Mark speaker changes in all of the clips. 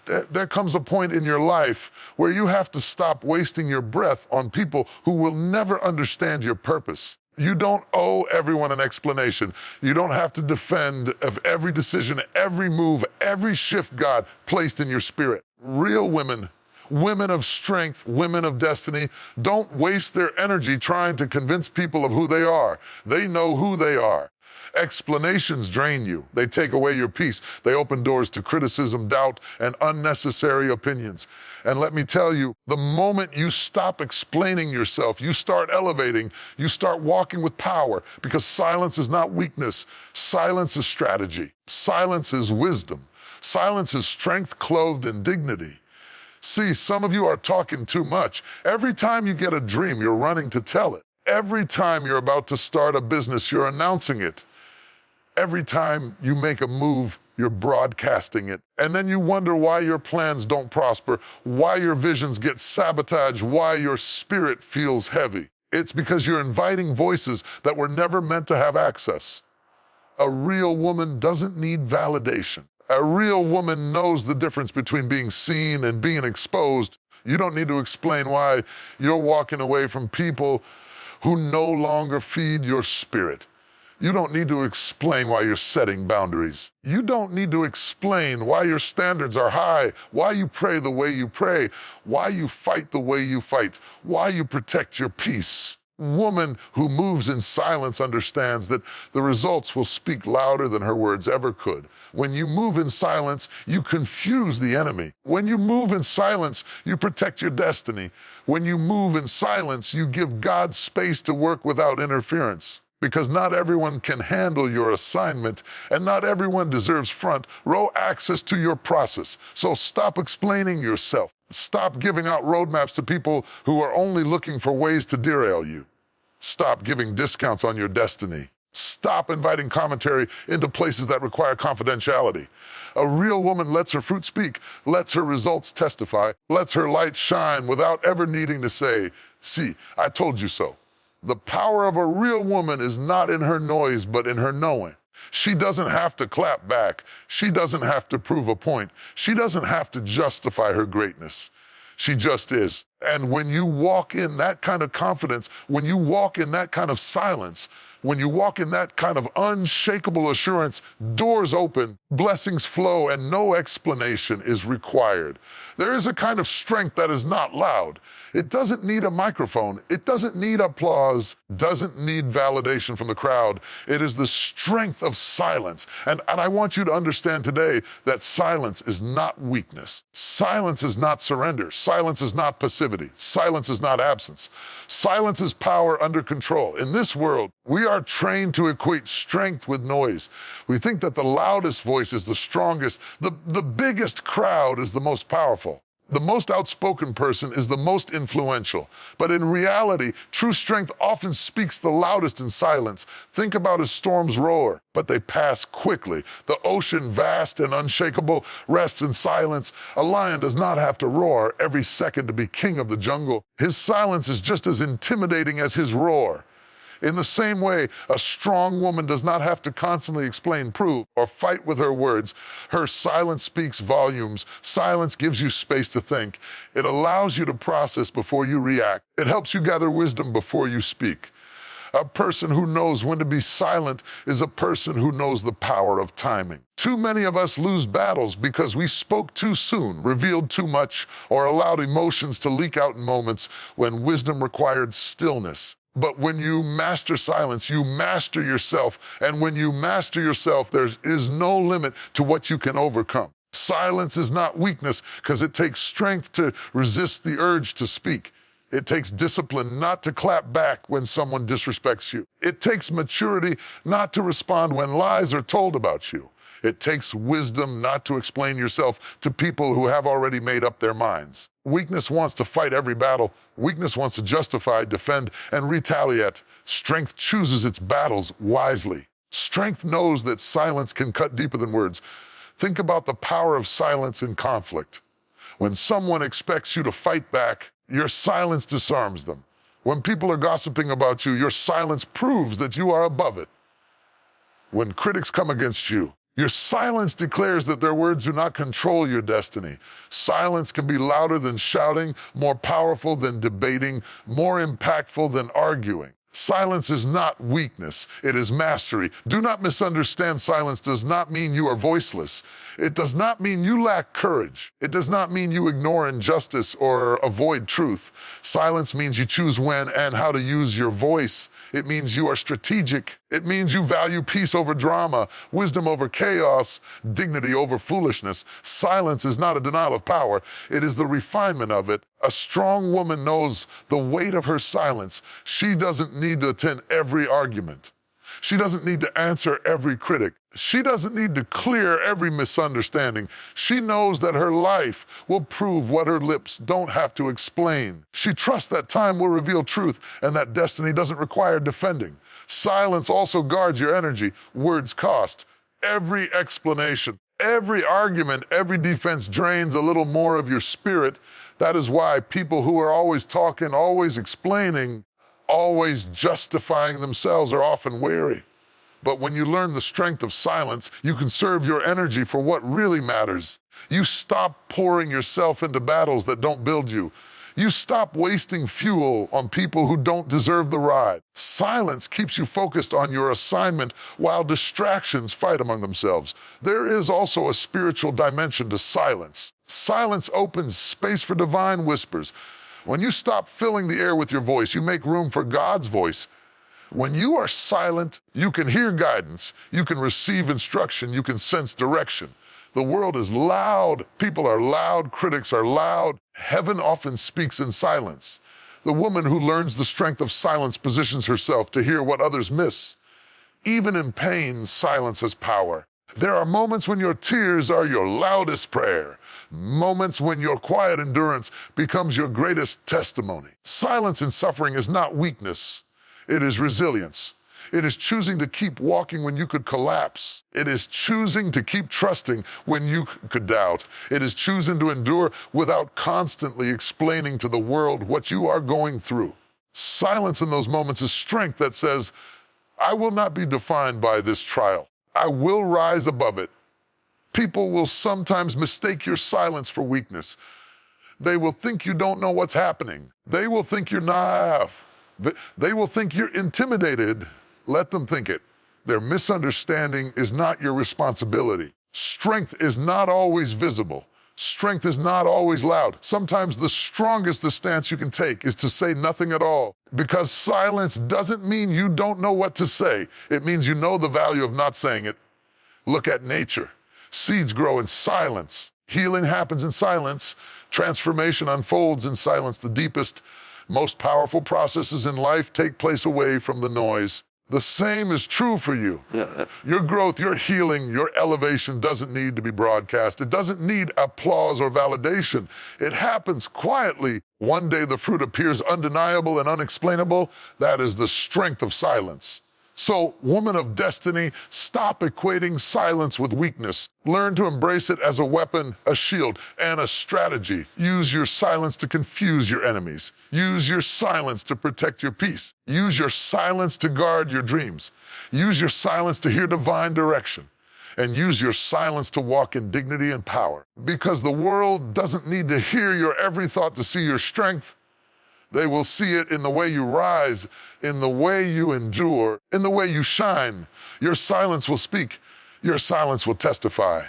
Speaker 1: There comes a point in your life where you have to stop wasting your breath on people who will never understand your purpose. You don't owe everyone an explanation. You don't have to defend of every decision, every move, every shift God placed in your spirit. Real women, women of strength, women of destiny, don't waste their energy trying to convince people of who they are. They know who they are. Explanations drain you. They take away your peace. They open doors to criticism, doubt, and unnecessary opinions. And let me tell you, the moment you stop explaining yourself, you start elevating, you start walking with power, because silence is not weakness. Silence is strategy. Silence is wisdom. Silence is strength clothed in dignity. See, some of you are talking too much. Every time you get a dream, you're running to tell it. Every time you're about to start a business, you're announcing it. Every time you make a move, you're broadcasting it. And then you wonder why your plans don't prosper, why your visions get sabotaged, why your spirit feels heavy. It's because you're inviting voices that were never meant to have access. A real woman doesn't need validation. A real woman knows the difference between being seen and being exposed. You don't need to explain why you're walking away from people who no longer feed your spirit. You don't need to explain why you're setting boundaries. You don't need to explain why your standards are high, why you pray the way you pray, why you fight the way you fight, why you protect your peace. Woman who moves in silence understands that the results will speak louder than her words ever could. When you move in silence, you confuse the enemy. When you move in silence, you protect your destiny. When you move in silence, you give God space to work without interference. Because not everyone can handle your assignment, and not everyone deserves front row access to your process. So stop explaining yourself. Stop giving out roadmaps to people who are only looking for ways to derail you. Stop giving discounts on your destiny. Stop inviting commentary into places that require confidentiality. A real woman lets her fruit speak, lets her results testify, lets her light shine without ever needing to say, "See, I told you so." The power of a real woman is not in her noise, but in her knowing. She doesn't have to clap back. She doesn't have to prove a point. She doesn't have to justify her greatness. She just is. And when you walk in that kind of confidence, when you walk in that kind of silence, when you walk in that kind of unshakable assurance, doors open, blessings flow, and no explanation is required. There is a kind of strength that is not loud. It doesn't need a microphone. It doesn't need applause, doesn't need validation from the crowd. It is the strength of silence. And I want you to understand today that silence is not weakness. Silence is not surrender. Silence is not passivity. Silence is not absence. Silence is power under control. In this world, we are trained to equate strength with noise. We think that the loudest voice is the strongest, the biggest crowd is the most powerful. The most outspoken person is the most influential. But in reality, true strength often speaks the loudest in silence. Think about as storms roar, but they pass quickly. The ocean, vast and unshakable, rests in silence. A lion does not have to roar every second to be king of the jungle. His silence is just as intimidating as his roar. In the same way, a strong woman does not have to constantly explain, prove, or fight with her words. Her silence speaks volumes. Silence gives you space to think. It allows you to process before you react. It helps you gather wisdom before you speak. A person who knows when to be silent is a person who knows the power of timing. Too many of us lose battles because we spoke too soon, revealed too much, or allowed emotions to leak out in moments when wisdom required stillness. But when you master silence, you master yourself. And when you master yourself, there is no limit to what you can overcome. Silence is not weakness because it takes strength to resist the urge to speak. It takes discipline not to clap back when someone disrespects you. It takes maturity not to respond when lies are told about you. It takes wisdom not to explain yourself to people who have already made up their minds. Weakness wants to fight every battle. Weakness wants to justify, defend, and retaliate. Strength chooses its battles wisely. Strength knows that silence can cut deeper than words. Think about the power of silence in conflict. When someone expects you to fight back, your silence disarms them. When people are gossiping about you, your silence proves that you are above it. When critics come against you, Your silence declares that their words do not control your destiny. Silence can be louder than shouting, more powerful than debating, more impactful than arguing. Silence is not weakness, it is mastery. Do not misunderstand, silence does not mean you are voiceless. It does not mean you lack courage. It does not mean you ignore injustice or avoid truth. Silence means you choose when and how to use your voice. It means you are strategic. It means you value peace over drama, wisdom over chaos, dignity over foolishness. Silence is not a denial of power, it is the refinement of it. A strong woman knows the weight of her silence. She doesn't need to attend every argument. She doesn't need to answer every critic. She doesn't need to clear every misunderstanding. She knows that her life will prove what her lips don't have to explain. She trusts that time will reveal truth and that destiny doesn't require defending. Silence also guards your energy. Words cost. Every explanation, every argument, every defense drains a little more of your spirit. That is why people who are always talking, always explaining, always justifying themselves are often weary. But when you learn the strength of silence, you conserve your energy for what really matters. You stop pouring yourself into battles that don't build you. You stop wasting fuel on people who don't deserve the ride. Silence keeps you focused on your assignment while distractions fight among themselves. There is also a spiritual dimension to silence. Silence opens space for divine whispers. When you stop filling the air with your voice, you make room for God's voice. When you are silent, you can hear guidance, you can receive instruction, you can sense direction. The world is loud, people are loud, critics are loud. Heaven often speaks in silence. The woman who learns the strength of silence positions herself to hear what others miss. Even in pain, silence has power. There are moments when your tears are your loudest prayer. Moments when your quiet endurance becomes your greatest testimony. Silence in suffering is not weakness. It is resilience. It is choosing to keep walking when you could collapse. It is choosing to keep trusting when you could doubt. It is choosing to endure without constantly explaining to the world what you are going through. Silence in those moments is strength that says, I will not be defined by this trial. I will rise above it. People will sometimes mistake your silence for weakness. They will think you don't know what's happening. They will think you're naive. They will think you're intimidated. Let them think it. Their misunderstanding is not your responsibility. Strength is not always visible. Strength is not always loud. Sometimes the strongest the stance you can take is to say nothing at all. Because silence doesn't mean you don't know what to say. It means you know the value of not saying it. Look at nature. Seeds grow in silence. Healing happens in silence. Transformation unfolds in silence. The deepest, most powerful processes in life take place away from the noise. The same is true for you. Your growth, your healing, your elevation doesn't need to be broadcast. It doesn't need applause or validation. It happens quietly. One day the fruit appears undeniable and unexplainable. That is the strength of silence. So, woman of destiny, stop equating silence with weakness. Learn to embrace it as a weapon, a shield, and a strategy. Use your silence to confuse your enemies. Use your silence to protect your peace. Use your silence to guard your dreams. Use your silence to hear divine direction. And use your silence to walk in dignity and power. Because the world doesn't need to hear your every thought to see your strength. They will see it in the way you rise, in the way you endure, in the way you shine. Your silence will speak. Your silence will testify.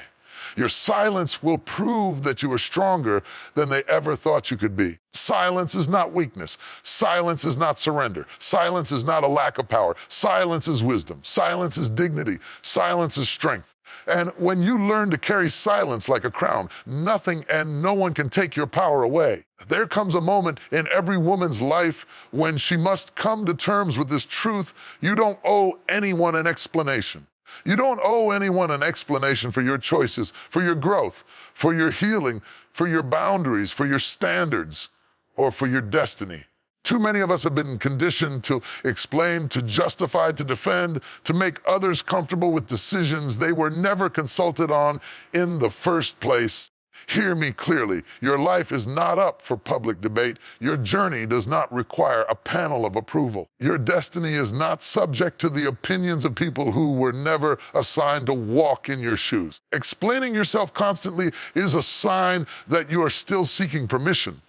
Speaker 1: Your silence will prove that you are stronger than they ever thought you could be. Silence is not weakness. Silence is not surrender. Silence is not a lack of power. Silence is wisdom. Silence is dignity. Silence is strength. And when you learn to carry silence like a crown, nothing and no one can take your power away. There comes a moment in every woman's life when she must come to terms with this truth. You don't owe anyone an explanation. You don't owe anyone an explanation for your choices, for your growth, for your healing, for your boundaries, for your standards, or for your destiny. Too many of us have been conditioned to explain, to justify, to defend, to make others comfortable with decisions they were never consulted on in the first place. Hear me clearly. Your life is not up for public debate. Your journey does not require a panel of approval. Your destiny is not subject to the opinions of people who were never assigned to walk in your shoes. Explaining yourself constantly is a sign that you are still seeking permission.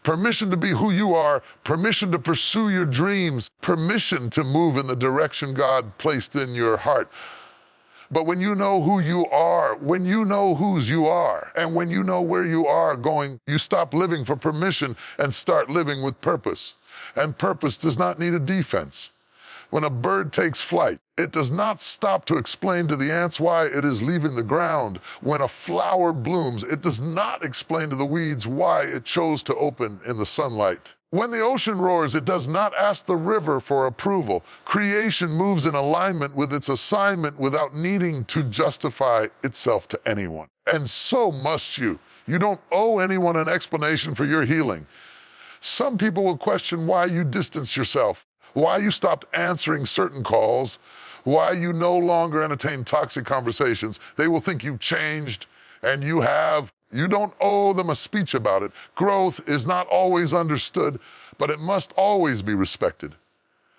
Speaker 1: Permission to be who you are, permission to pursue your dreams, permission to move in the direction God placed in your heart. But when you know who you are, when you know whose you are, and when you know where you are going, you stop living for permission and start living with purpose. And purpose does not need a defense. When a bird takes flight, it does not stop to explain to the ants why it is leaving the ground. When a flower blooms, it does not explain to the weeds why it chose to open in the sunlight. When the ocean roars, it does not ask the river for approval. Creation moves in alignment with its assignment without needing to justify itself to anyone. And so must you. You don't owe anyone an explanation for your healing. Some people will question why you distance yourself, why you stopped answering certain calls, why you no longer entertain toxic conversations. They will think you've changed, and you have. You don't owe them a speech about it. Growth is not always understood, but it must always be respected.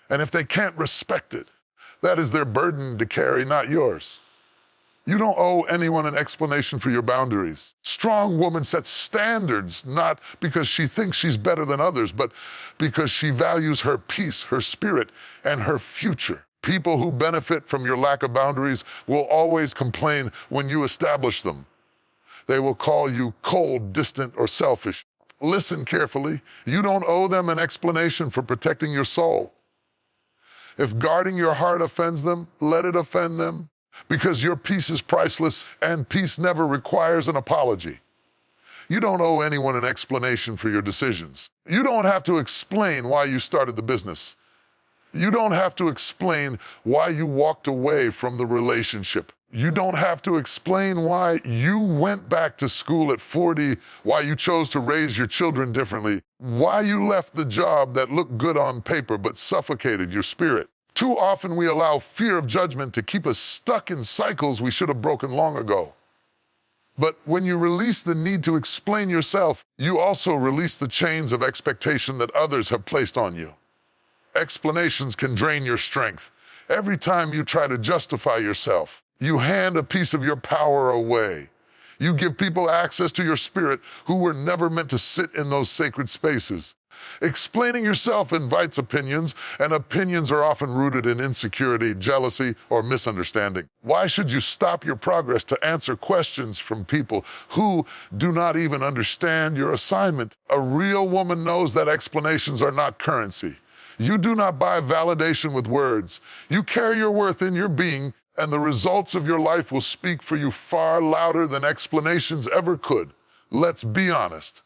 Speaker 1: And if they can't respect it, that is their burden to carry, not yours. You don't owe anyone an explanation for your boundaries. Strong woman sets standards, not because she thinks she's better than others, but because she values her peace, her spirit, and her future. People who benefit from your lack of boundaries will always complain when you establish them. They will call you cold, distant, or selfish. Listen carefully. You don't owe them an explanation for protecting your soul. If guarding your heart offends them, let it offend them, because your peace is priceless, and peace never requires an apology. You don't owe anyone an explanation for your decisions. You don't have to explain why you started the business. You don't have to explain why you walked away from the relationship. You don't have to explain why you went back to school at 40, why you chose to raise your children differently, why you left the job that looked good on paper but suffocated your spirit. Too often we allow fear of judgment to keep us stuck in cycles we should have broken long ago. But when you release the need to explain yourself, you also release the chains of expectation that others have placed on you. Explanations can drain your strength. Every time you try to justify yourself, you hand a piece of your power away. You give people access to your spirit who were never meant to sit in those sacred spaces. Explaining yourself invites opinions, and opinions are often rooted in insecurity, jealousy, or misunderstanding. Why should you stop your progress to answer questions from people who do not even understand your assignment? A real woman knows that explanations are not currency. You do not buy validation with words. You carry your worth in your being, and the results of your life will speak for you far louder than explanations ever could. Let's be honest.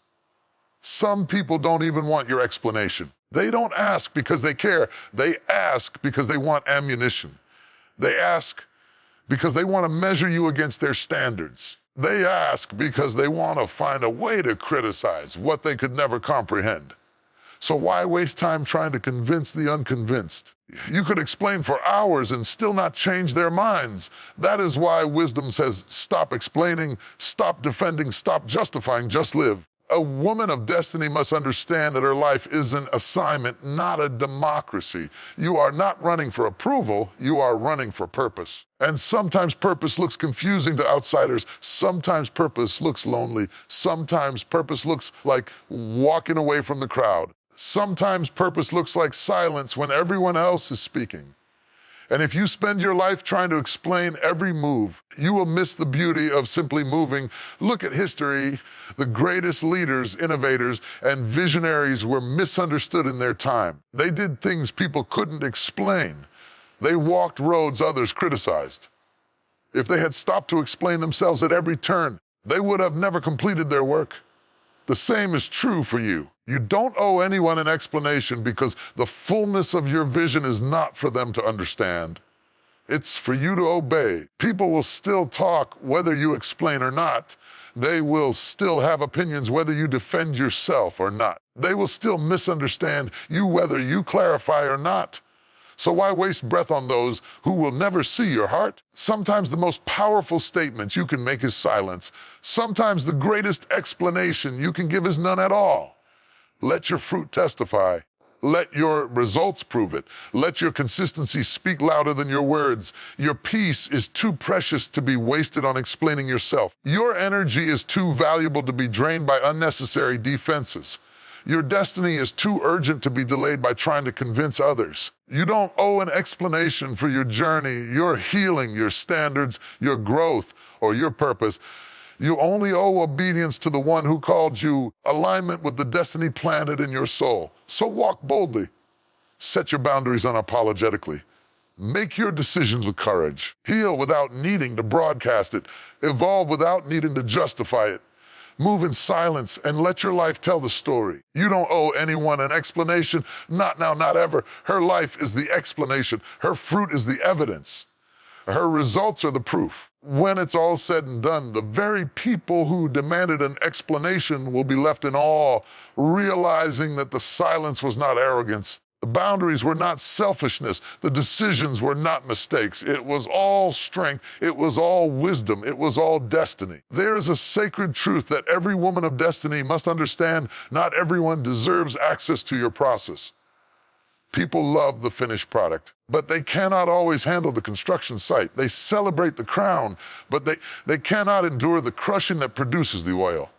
Speaker 1: Some people don't even want your explanation. They don't ask because they care. They ask because they want ammunition. They ask because they want to measure you against their standards. They ask because they want to find a way to criticize what they could never comprehend. So why waste time trying to convince the unconvinced? You could explain for hours and still not change their minds. That is why wisdom says, stop explaining, stop defending, stop justifying, just live. A woman of destiny must understand that her life is an assignment, not a democracy. You are not running for approval, you are running for purpose. And sometimes purpose looks confusing to outsiders. Sometimes purpose looks lonely. Sometimes purpose looks like walking away from the crowd. Sometimes purpose looks like silence when everyone else is speaking. And if you spend your life trying to explain every move, you will miss the beauty of simply moving. Look at history. The greatest leaders, innovators, and visionaries were misunderstood in their time. They did things people couldn't explain. They walked roads others criticized. If they had stopped to explain themselves at every turn, they would have never completed their work. The same is true for you. You don't owe anyone an explanation because the fullness of your vision is not for them to understand. It's for you to obey. People will still talk whether you explain or not. They will still have opinions whether you defend yourself or not. They will still misunderstand you whether you clarify or not. So why waste breath on those who will never see your heart? Sometimes the most powerful statement you can make is silence. Sometimes the greatest explanation you can give is none at all. Let your fruit testify. Let your results prove it. Let your consistency speak louder than your words. Your peace is too precious to be wasted on explaining yourself. Your energy is too valuable to be drained by unnecessary defenses. Your destiny is too urgent to be delayed by trying to convince others. You don't owe an explanation for your journey, your healing, your standards, your growth, or your purpose. You only owe obedience to the one who called you, alignment with the destiny planted in your soul. So walk boldly. Set your boundaries unapologetically. Make your decisions with courage. Heal without needing to broadcast it. Evolve without needing to justify it. Move in silence and let your life tell the story. You don't owe anyone an explanation. Not now, not ever. Her life is the explanation. Her fruit is the evidence. Her results are the proof. When it's all said and done, the very people who demanded an explanation will be left in awe, realizing that the silence was not arrogance. The boundaries were not selfishness. The decisions were not mistakes. It was all strength. It was all wisdom. It was all destiny. There is a sacred truth that every woman of destiny must understand. Not everyone deserves access to your process. People love the finished product, but they cannot always handle the construction site. They celebrate the crown, but they cannot endure the crushing that produces the oil.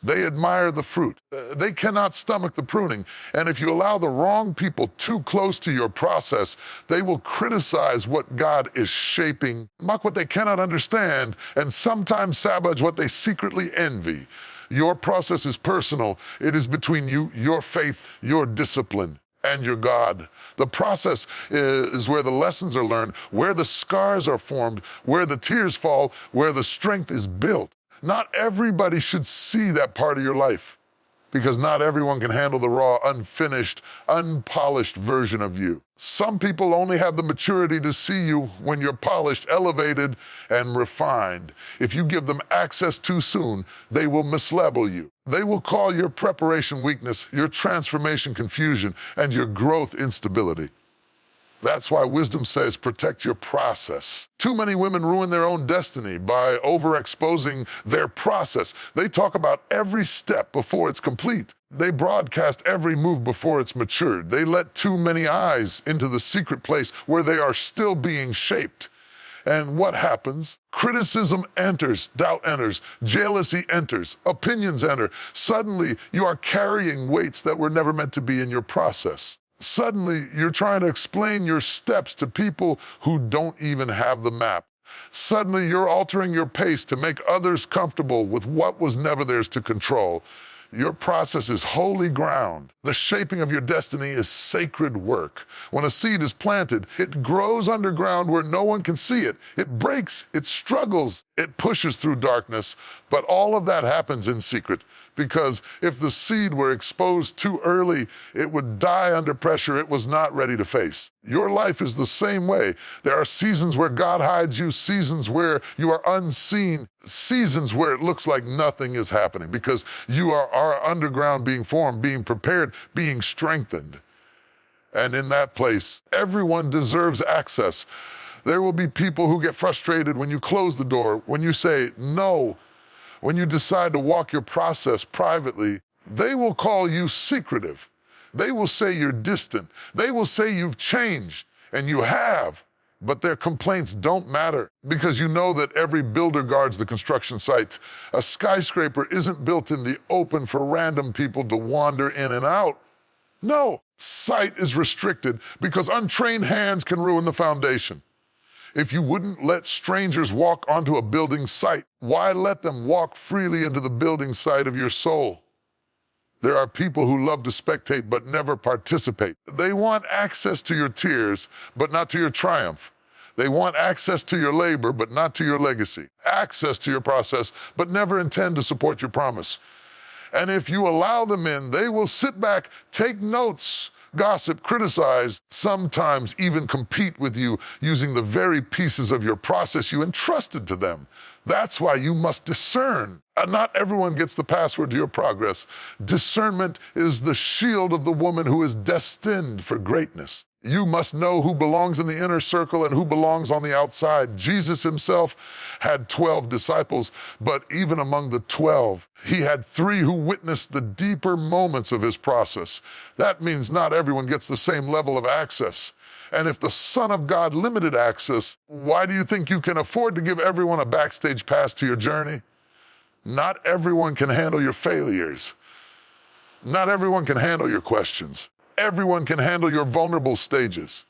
Speaker 1: They admire the fruit. They cannot stomach the pruning. And if you allow the wrong people too close to your process, they will criticize what God is shaping, mock what they cannot understand, and sometimes sabotage what they secretly envy. Your process is personal. It is between you, your faith, your discipline, and your God. The process is where the lessons are learned, where the scars are formed, where the tears fall, where the strength is built. Not everybody should see that part of your life, because not everyone can handle the raw, unfinished, unpolished version of you. Some people only have the maturity to see you when you're polished, elevated, and refined. If you give them access too soon, they will mislabel you. They will call your preparation weakness, your transformation confusion, and your growth instability. That's why wisdom says protect your process. Too many women ruin their own destiny by overexposing their process. They talk about every step before it's complete. They broadcast every move before it's matured. They let too many eyes into the secret place where they are still being shaped. And what happens? Criticism enters, doubt enters, jealousy enters, opinions enter. Suddenly, you are carrying weights that were never meant to be in your process. Suddenly, you're trying to explain your steps to people who don't even have the map. Suddenly, you're altering your pace to make others comfortable with what was never theirs to control. Your process is holy ground. The shaping of your destiny is sacred work. When a seed is planted, it grows underground where no one can see it. It breaks, it struggles, it pushes through darkness. But all of that happens in secret, because if the seed were exposed too early, it would die under pressure it was not ready to face. Your life is the same way. There are seasons where God hides you, seasons where you are unseen, seasons where it looks like nothing is happening, because you are underground being formed, being prepared, being strengthened. And in that place, everyone deserves access. There will be people who get frustrated when you close the door, when you say no, when you decide to walk your process privately. They will call you secretive. They will say you're distant. They will say you've changed, and you have. But their complaints don't matter, because you know that every builder guards the construction site. A skyscraper isn't built in the open for random people to wander in and out. No, sight is restricted because untrained hands can ruin the foundation. If you wouldn't let strangers walk onto a building site, why let them walk freely into the building site of your soul? There are people who love to spectate but never participate. They want access to your tears, but not to your triumph. They want access to your labor, but not to your legacy. Access to your process, but never intend to support your promise. And if you allow them in, they will sit back, take notes, gossip, criticize, sometimes even compete with you using the very pieces of your process you entrusted to them. That's why you must discern. Not everyone gets the password to your progress. Discernment is the shield of the woman who is destined for greatness. You must know who belongs in the inner circle and who belongs on the outside. Jesus himself had 12 disciples, but even among the 12, he had 3 who witnessed the deeper moments of his process. That means not everyone gets the same level of access. And if the Son of God limited access, why do you think you can afford to give everyone a backstage pass to your journey? Not everyone can handle your failures. Not everyone can handle your questions. Everyone can handle your vulnerable stages.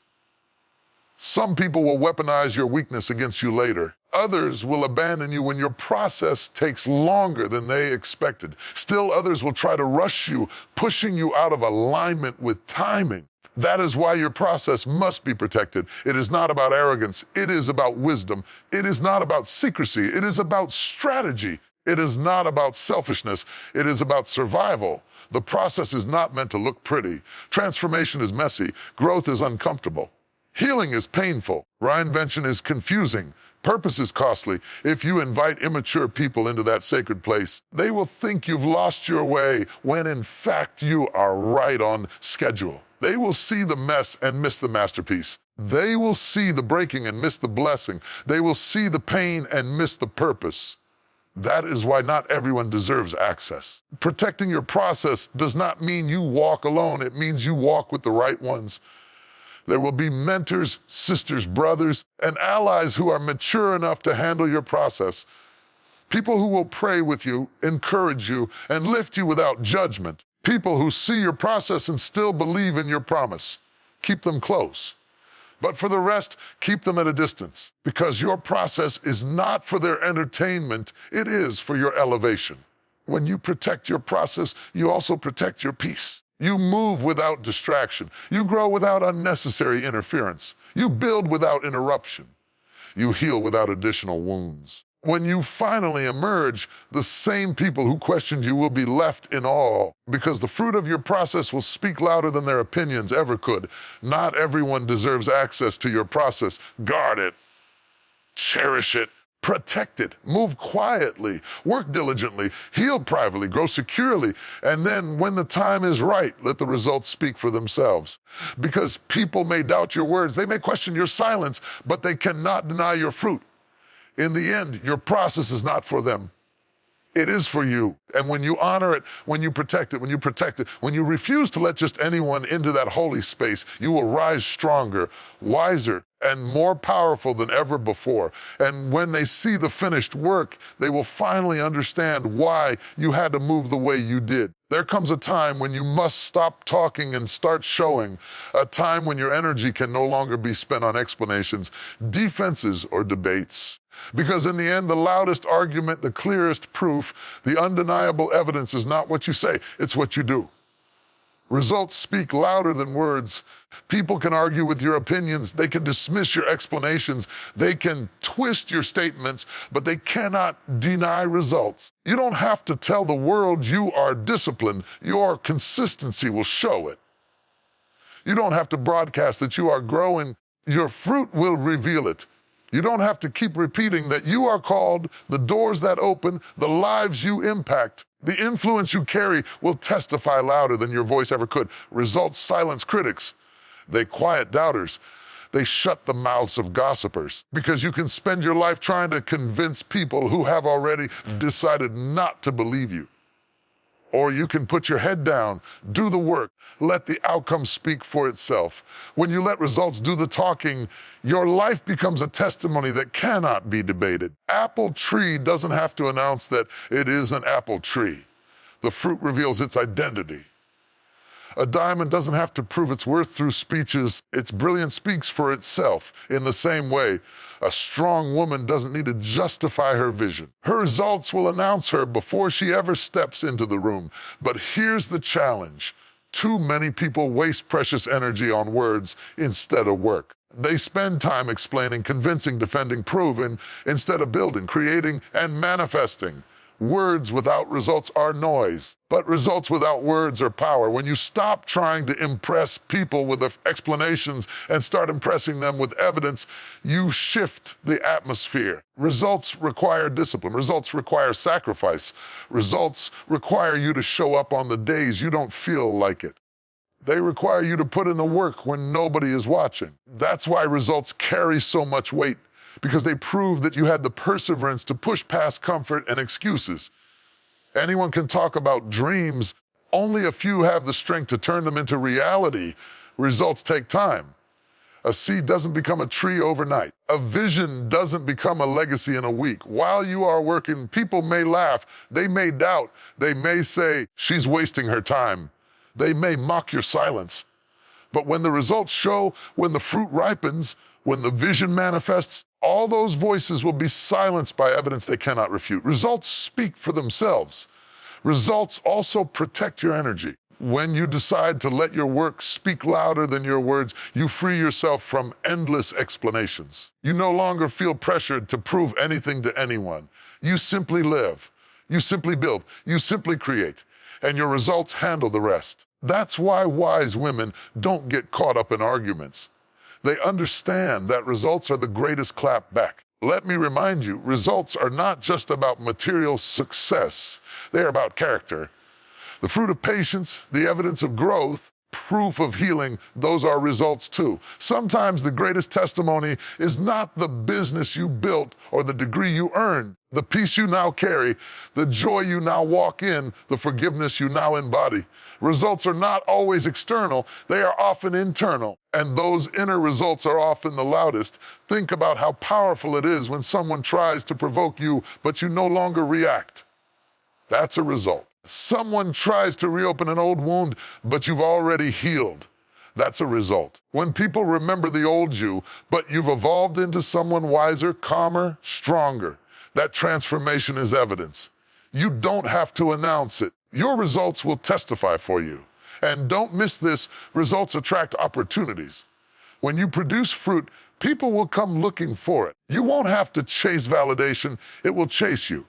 Speaker 1: Some people will weaponize your weakness against you later. Others will abandon you when your process takes longer than they expected. Still others will try to rush you, pushing you out of alignment with timing. That is why your process must be protected. It is not about arrogance. It is about wisdom. It is not about secrecy. It is about strategy. It is not about selfishness. It is about survival. The process is not meant to look pretty. Transformation is messy. Growth is uncomfortable. Healing is painful. Reinvention is confusing. Purpose is costly. If you invite immature people into that sacred place, they will think you've lost your way when in fact you are right on schedule. They will see the mess and miss the masterpiece. They will see the breaking and miss the blessing. They will see the pain and miss the purpose. That is why not everyone deserves access. Protecting your process does not mean you walk alone. It means you walk with the right ones. There will be mentors, sisters, brothers, and allies who are mature enough to handle your process. People who will pray with you, encourage you, and lift you without judgment. People who see your process and still believe in your promise. Keep them close. But for the rest, keep them at a distance, because your process is not for their entertainment, it is for your elevation. When you protect your process, you also protect your peace. You move without distraction. You grow without unnecessary interference. You build without interruption. You heal without additional wounds. When you finally emerge, the same people who questioned you will be left in awe, because the fruit of your process will speak louder than their opinions ever could. Not everyone deserves access to your process. Guard it. Cherish it. Protect it. Move quietly. Work diligently. Heal privately. Grow securely. And then, when the time is right, let the results speak for themselves. Because people may doubt your words. They may question your silence, but they cannot deny your fruit. In the end, your process is not for them. It is for you. And when you honor it, when you protect it, when you refuse to let just anyone into that holy space, you will rise stronger, wiser, and more powerful than ever before. And when they see the finished work, they will finally understand why you had to move the way you did. There comes a time when you must stop talking and start showing, a time when your energy can no longer be spent on explanations, defenses, or debates. Because in the end, the loudest argument, the clearest proof, the undeniable evidence is not what you say, it's what you do. Results speak louder than words. People can argue with your opinions, they can dismiss your explanations, they can twist your statements, but they cannot deny results. You don't have to tell the world you are disciplined, your consistency will show it. You don't have to broadcast that you are growing, your fruit will reveal it. You don't have to keep repeating that you are called, the doors that open, the lives you impact. The influence you carry will testify louder than your voice ever could. Results silence critics. They quiet doubters. They shut the mouths of gossipers. Because you can spend your life trying to convince people who have already decided not to believe you. Or you can put your head down, do the work, let the outcome speak for itself. When you let results do the talking, your life becomes a testimony that cannot be debated. Apple tree doesn't have to announce that it is an apple tree. The fruit reveals its identity. A diamond doesn't have to prove its worth through speeches. Its brilliance speaks for itself. In the same way, a strong woman doesn't need to justify her vision. Her results will announce her before she ever steps into the room. But here's the challenge. Too many people waste precious energy on words instead of work. They spend time explaining, convincing, defending, proving, instead of building, creating, and manifesting. Words without results are noise, but results without words are power. When you stop trying to impress people with explanations and start impressing them with evidence, you shift the atmosphere. Results require discipline. Results require sacrifice. Results require you to show up on the days you don't feel like it. They require you to put in the work when nobody is watching. That's why results carry so much weight, because they prove that you had the perseverance to push past comfort and excuses. Anyone can talk about dreams. Only a few have the strength to turn them into reality. Results take time. A seed doesn't become a tree overnight. A vision doesn't become a legacy in a week. While you are working, people may laugh, they may doubt, they may say, she's wasting her time. They may mock your silence. But when the results show, when the fruit ripens, when the vision manifests, all those voices will be silenced by evidence they cannot refute. Results speak for themselves. Results also protect your energy. When you decide to let your work speak louder than your words, you free yourself from endless explanations. You no longer feel pressured to prove anything to anyone. You simply live. You simply build. You simply create. And your results handle the rest. That's why wise women don't get caught up in arguments. They understand that results are the greatest clap back. Let me remind you, results are not just about material success. They're about character. The fruit of patience, the evidence of growth, proof of healing, those are results too. Sometimes the greatest testimony is not the business you built or the degree you earned, the peace you now carry, the joy you now walk in, the forgiveness you now embody. Results are not always external, they are often internal, and those inner results are often the loudest. Think about how powerful it is when someone tries to provoke you, but you no longer react. That's a result. Someone tries to reopen an old wound, but you've already healed. That's a result. When people remember the old you, but you've evolved into someone wiser, calmer, stronger, that transformation is evidence. You don't have to announce it. Your results will testify for you. And don't miss this, results attract opportunities. When you produce fruit, people will come looking for it. You won't have to chase validation, it will chase you.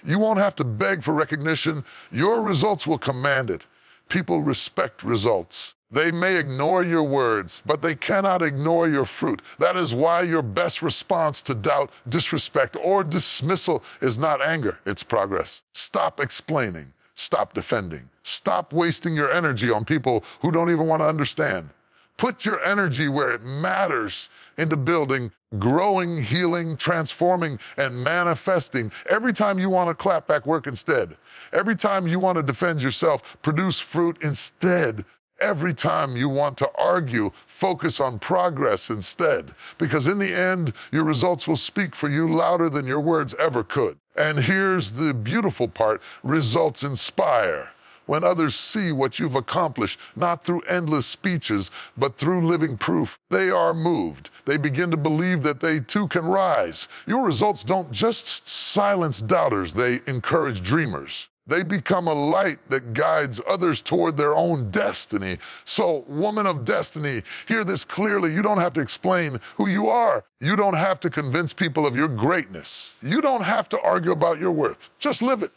Speaker 1: You won't have to beg for recognition. Your results will command it. People respect results. They may ignore your words, but they cannot ignore your fruit. That is why your best response to doubt, disrespect, or dismissal is not anger, it's progress. Stop explaining. Stop defending. Stop wasting your energy on people who don't even want to understand. Put your energy where it matters, into building, growing, healing, transforming, and manifesting. Every time you want to clap back, work instead. Every time you want to defend yourself, produce fruit instead. Every time you want to argue, focus on progress instead. Because in the end, your results will speak for you louder than your words ever could. And here's the beautiful part, results inspire. When others see what you've accomplished, not through endless speeches, but through living proof, they are moved. They begin to believe that they too can rise. Your results don't just silence doubters, they encourage dreamers. They become a light that guides others toward their own destiny. So, woman of destiny, hear this clearly. You don't have to explain who you are. You don't have to convince people of your greatness. You don't have to argue about your worth. Just live it.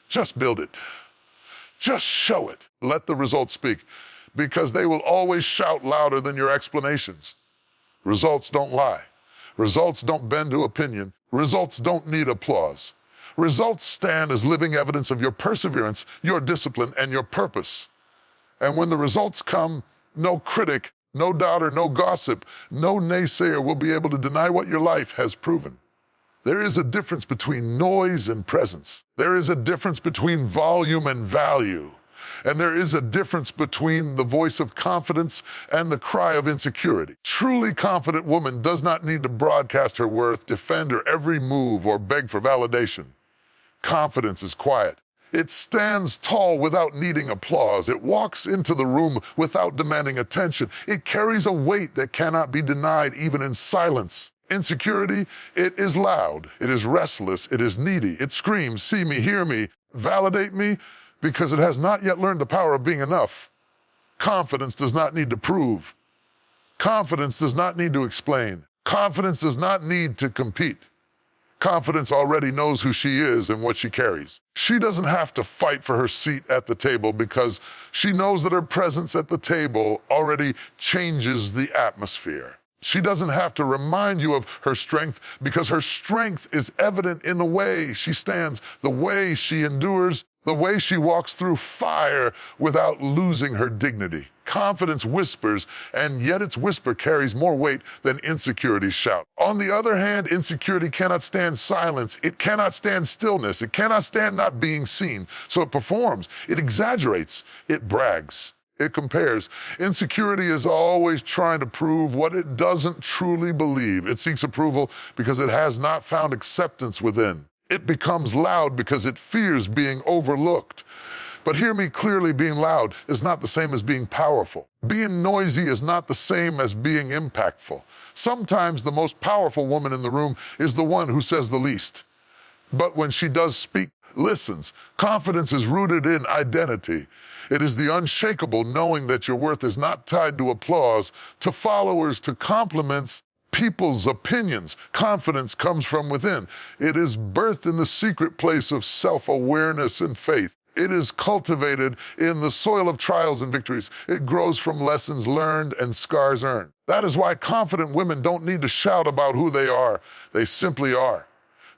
Speaker 1: Just build it. Just show it. Let the results speak, because they will always shout louder than your explanations. Results don't lie. Results don't bend to opinion. Results don't need applause. Results stand as living evidence of your perseverance, your discipline, and your purpose. And when the results come, no critic, no doubter, no gossip, no naysayer will be able to deny what your life has proven. There is a difference between noise and presence. There is a difference between volume and value. And there is a difference between the voice of confidence and the cry of insecurity. Truly confident woman does not need to broadcast her worth, defend her every move, or beg for validation. Confidence is quiet. It stands tall without needing applause. It walks into the room without demanding attention. It carries a weight that cannot be denied even in silence. Insecurity, it is loud, it is restless, it is needy. It screams, see me, hear me, validate me, because it has not yet learned the power of being enough. Confidence does not need to prove. Confidence does not need to explain. Confidence does not need to compete. Confidence already knows who she is and what she carries. She doesn't have to fight for her seat at the table because she knows that her presence at the table already changes the atmosphere. She doesn't have to remind you of her strength because her strength is evident in the way she stands, the way she endures, The way she walks through fire without losing her dignity. Confidence whispers, and yet its whisper carries more weight than insecurity's shout. On the other hand, insecurity cannot stand silence. It cannot stand stillness. It cannot stand not being seen. So it performs. It exaggerates. It brags. It compares. Insecurity is always trying to prove what it doesn't truly believe. It seeks approval because it has not found acceptance within. It becomes loud because it fears being overlooked. But hear me clearly, being loud is not the same as being powerful. Being noisy is not the same as being impactful. Sometimes the most powerful woman in the room is the one who says the least. But when she does speak, listens. Confidence is rooted in identity. It is the unshakable knowing that your worth is not tied to applause, to followers, to compliments, people's opinions. Confidence comes from within. It is birthed in the secret place of self-awareness and faith. It is cultivated in the soil of trials and victories. It grows from lessons learned and scars earned. That is why confident women don't need to shout about who they are. They simply are.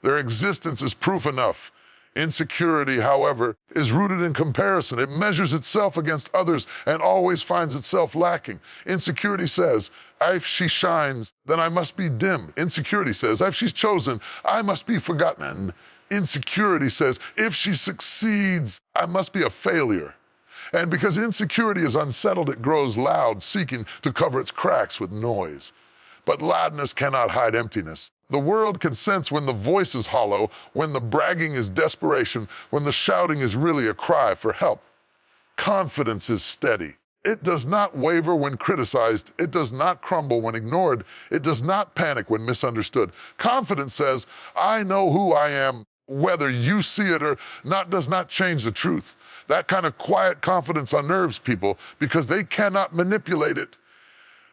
Speaker 1: Their existence is proof enough. Insecurity, however, is rooted in comparison. It measures itself against others and always finds itself lacking. Insecurity says, if she shines, then I must be dim. Insecurity says, if she's chosen, I must be forgotten. Insecurity says, if she succeeds, I must be a failure. And because insecurity is unsettled, it grows loud, seeking to cover its cracks with noise. But loudness cannot hide emptiness. The world can sense when the voice is hollow, when the bragging is desperation, when the shouting is really a cry for help. Confidence is steady. It does not waver when criticized. It does not crumble when ignored. It does not panic when misunderstood. Confidence says, I know who I am. Whether you see it or not does not change the truth. That kind of quiet confidence unnerves people because they cannot manipulate it.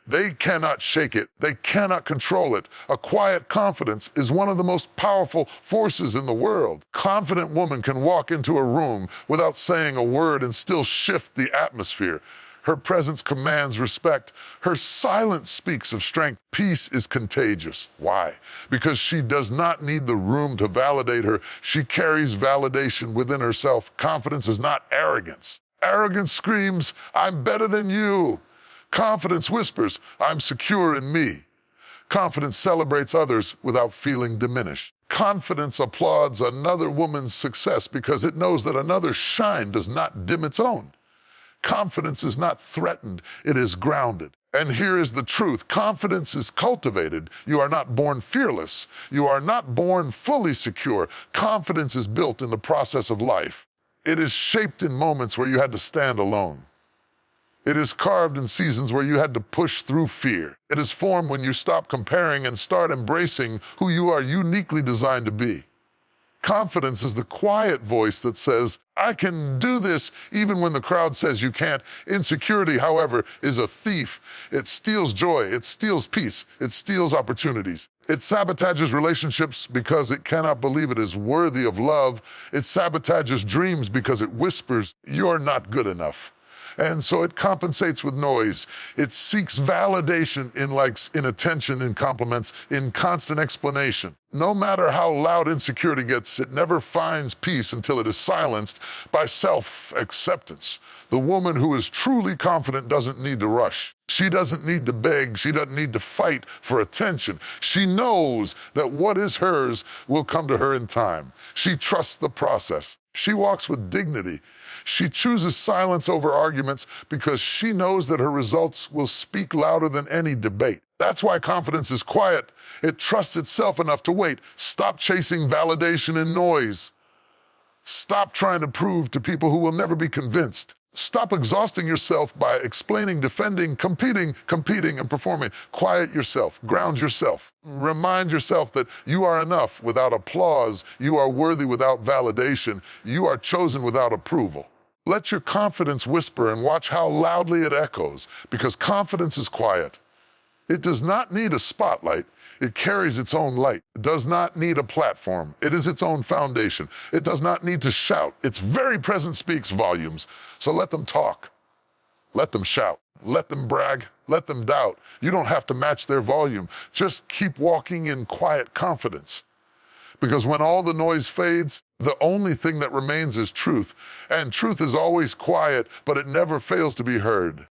Speaker 1: They cannot shake it. They cannot control it. A quiet confidence is one of the most powerful forces in the world. Confident woman can walk into a room without saying a word and still shift the atmosphere. Her presence commands respect. Her silence speaks of strength. Peace is contagious. Why? Because she does not need the room to validate her. She carries validation within herself. Confidence is not arrogance. Arrogance screams, I'm better than you. Confidence whispers, I'm secure in me. Confidence celebrates others without feeling diminished. Confidence applauds another woman's success because it knows that another's shine does not dim its own. Confidence is not threatened, it is grounded. And here is the truth. Confidence is cultivated. You are not born fearless. You are not born fully secure. Confidence is built in the process of life. It is shaped in moments where you had to stand alone. It is carved in seasons where you had to push through fear. It is formed when you stop comparing and start embracing who you are uniquely designed to be. Confidence is the quiet voice that says, I can do this even when the crowd says you can't. Insecurity, however, is a thief. It steals joy, it steals peace, it steals opportunities. It sabotages relationships because it cannot believe it is worthy of love. It sabotages dreams because it whispers, you're not good enough. And so it compensates with noise. It seeks validation in likes, in attention, in compliments, in constant explanation. No matter how loud insecurity gets, it never finds peace until it is silenced by self-acceptance. The woman who is truly confident doesn't need to rush. She doesn't need to beg. She doesn't need to fight for attention. She knows that what is hers will come to her in time. She trusts the process. She walks with dignity. She chooses silence over arguments because she knows that her results will speak louder than any debate. That's why confidence is quiet. It trusts itself enough to wait. Stop chasing validation and noise. Stop trying to prove to people who will never be convinced. Stop exhausting yourself by explaining, defending, competing, and performing. Quiet yourself, ground yourself. Remind yourself that you are enough without applause. You are worthy without validation. You are chosen without approval. Let your confidence whisper and watch how loudly it echoes, because confidence is quiet. It does not need a spotlight. It carries its own light. It does not need a platform. It is its own foundation. It does not need to shout. Its very presence speaks volumes. So let them talk. Let them shout. Let them brag. Let them doubt. You don't have to match their volume. Just keep walking in quiet confidence. Because when all the noise fades, the only thing that remains is truth. And truth is always quiet, but it never fails to be heard.